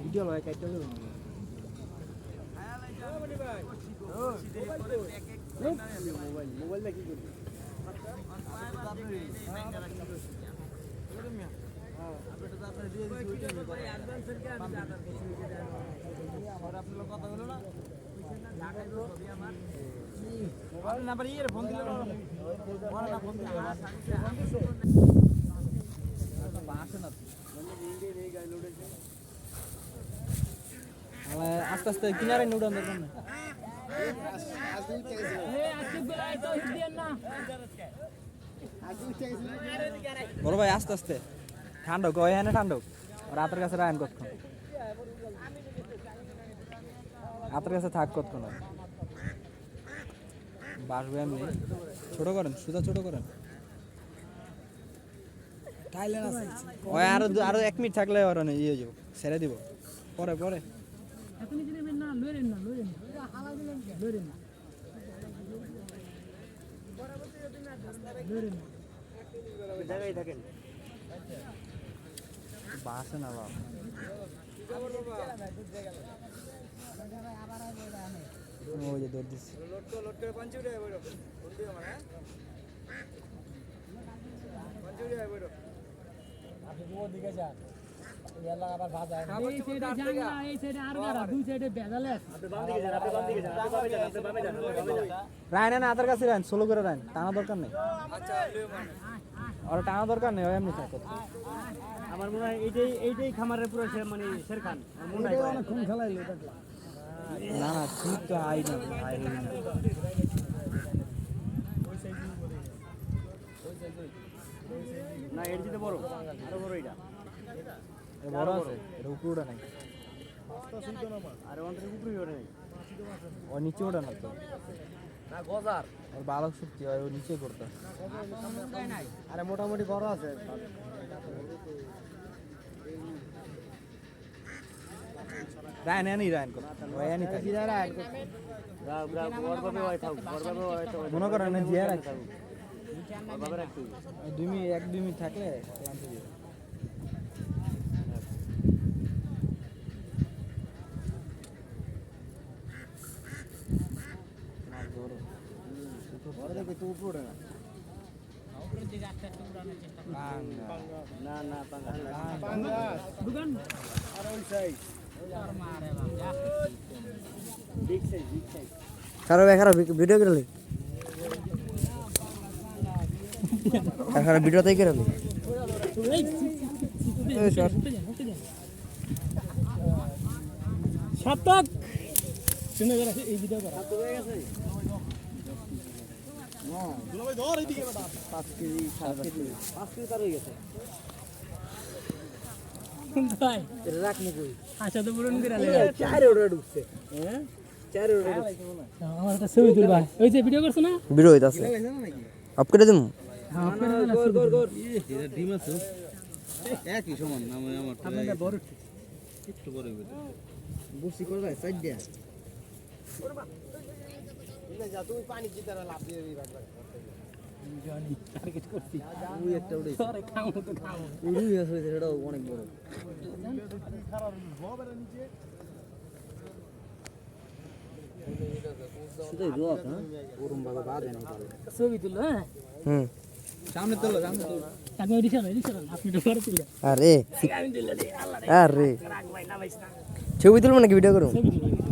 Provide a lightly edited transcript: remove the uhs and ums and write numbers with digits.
video লয় কাটতে হবে মোবাইল দেখি করবি আস্তে আস্তে কিনারে নুডান দেখুন বড় ভাই আস্তে আস্তে ঠান্ডক ওই হ্যাঁ ঠান্ডক রাতের কাছে রায়ন কতক্ষণ রাতের কাছে থাক কতক্ষণ বাসবে এমনি ছোট করেন সুদা ছোট করেন ওই আরো 1 মিনিট থাকলে আর ইয়ে যাবো ছেড়ে দিব পরে পরে বাসে না বাবা ওই যে দৌড় দিচ্ছি রায়ন না আদার কাছে রায়ন সোলো করে রায়ন টানা দরকার নেই আর টানা দরকার নেই এমনি থাকো আমার মনে হয় এইটাই খামারের পুরো মানে শেরখান মনে হয় অনেকক্ষণ খেলাইলো এটা না না ঠিক তো আই না না এর দিতে বড় আরো বড় এটা বড় আছে এর উপরে নাই আর অন্তরে উপরে ওঠে নাই ও নিচে ওঠে না তো না গজার আর বালক শক্তি হয় ও নিচে করতে আরে মোটামুটি বড় আছে রায়ন এনি রায়ন কর ওই এনি থাকি রায়ন বড়ভাবে হয় থাক বড়ভাবে হয় তো মনে করেন না জিয়া রাখি বড়ভাবে রাখছি 2 মিনিট 1-2 মিনিট থাকলে ক্লান্ত হয়ে বড় দেখে তো উপরে না না না পাঙ্গা দোকান আর ওই সাইড মারে বাবা বিগ সাইজ খারাপ ভিডিও করে লি খারাপ ভিডিও তাই করে লি সাতক শুনে গেছে এই ভিডিও করা সাতক হয়ে গেছে না দুলা ভাই ধর এইদিকে বেটা 5 কেজি 7 কেজি 5 কেজি তার হয়ে গেছে ভাই এর রাখ নি কই আচ্ছা তো পুরন করে আলে 4 অর্ডার ঢুকছে হ্যাঁ 4 অর্ডার আমার কাছে ছবি তুলবা ওই যে ভিডিও করছ না ভিডিও হইতাছে আপ করে দিমু হ্যাঁ আপ করে দিন গর এটা ডিম আছে একই সমান আমার আপনাদের বড় একটু বড় হবে বুঝি করবে সাইড দিয়া করবা ইলে যা তুমি পানি জিতারা লাভ দিয়ে দিবা জানি টার্গেট করছি ওই একটা উড়ে আরে খাও তো খাও উড়ি আছে এটা অনেক বড় খারাপ হবে না নিচে শুধু রোক না ওরম ভাবে বাঁধে না পারে ছবি তুলো হ্যাঁ সামনে তোলো আপনি রিকশা আপনি তো করে তুলে আরে আমি তুলে দে আল্লাহ আরে রাখ ভাই না ভাই ছবি তুলবো নাকি ভিডিও করব ছবি তুলো